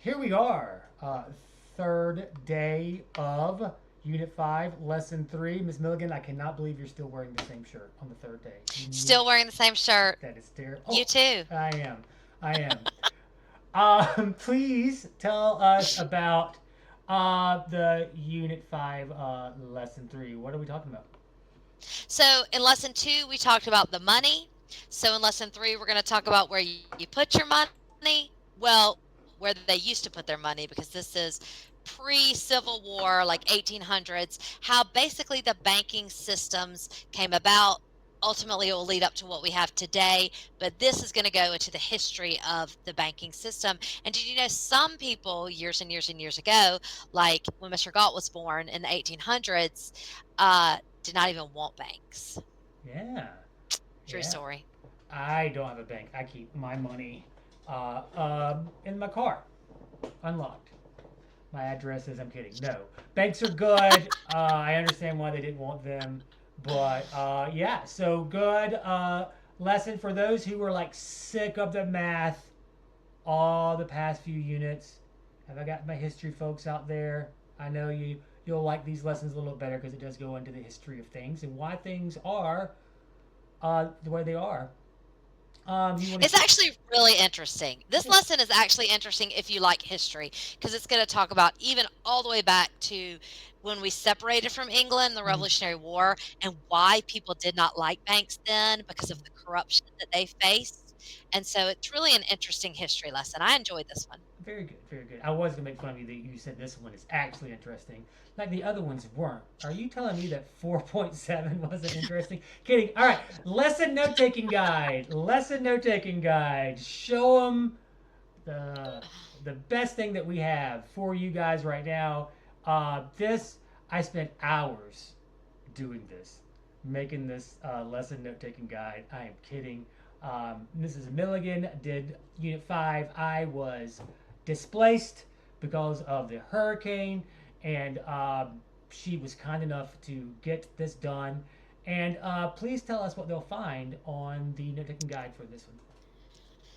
Here we are, third day of Unit 5, Lesson 3. Miss Milligan, I cannot believe you're still wearing the same shirt on the third day. You need, Still wearing the same shirt. that is terrible. You Oh, too. I am. I am. Please tell us about the Unit 5, Lesson 3. What are we talking about? So in lesson 2, we talked about the money. So in lesson 3, we're going to talk about where you put your money. Well, where they used to put their money, because this is pre-Civil War, like 1800s, how basically the banking systems came about. Ultimately, it will lead up to what we have today, but this is going to go into the history of the banking system. And did you know some people years and years and years ago, like when Mr. Galt was born in the 1800s, did not even want banks? Yeah. True Yeah. story. I don't have a bank. I keep my money in my car, unlocked. My address is, I'm kidding. No. Banks are good. I understand why they didn't want them. But yeah, so good lesson for those who were like sick of the math all the past few units. Have I got my history folks out there? I know you'll like these lessons a little better because it does go into the history of things and why things are the way they are. You want It's to? actually really interesting. It This is. lesson is actually interesting if you like history, because it's going to talk about even all the way back to when we separated from England, the Mm, Revolutionary War, and why people did not like banks then because of the corruption that they faced. And so it's really an interesting history lesson. I enjoyed this one. very good, very good. I was gonna make fun of you that you said this one is actually interesting, like the other ones weren't. Are you telling me that 4.7 wasn't interesting? Kidding. All right, lesson note taking guide. Lesson note taking guide. Show them the the best thing that we have for you guys right now. This I spent hours doing this, making this lesson note taking guide. I am kidding. Mrs. Milligan did Unit 5. I was displaced because of the hurricane, and she was kind enough to get this done. And please tell us what they'll find on the note taking guide for this one.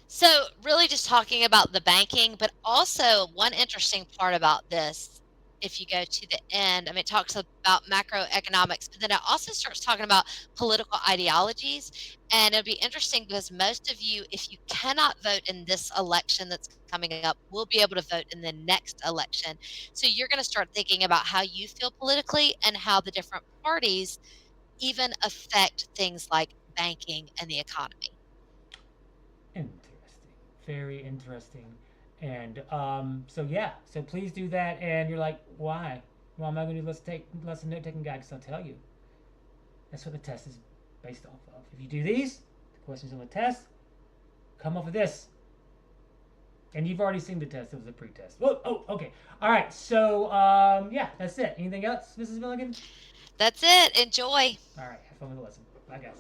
So, really just talking about the banking, but also one interesting part about this, if you go to the end, I mean, it talks about macroeconomics, but then it also starts talking about political ideologies. And it'll be interesting because most of you, if you cannot vote in this election that's coming up, will be able to vote in the next election. So you're going to start thinking about how you feel politically and how the different parties even affect things like banking and the economy. Interesting. Very interesting. And so yeah, so please do that. And you're like, why? Well, I'm not going to do lesson note taking guide because I'll tell you. That's what the test is based off of. If you do these, the questions on the test come off of this. And you've already seen the test. It was a pre-test. Whoa, oh, okay. All right. So yeah, that's it. Anything else, Mrs. Milligan? That's it. Enjoy. All right. Have fun with the lesson. Bye, guys.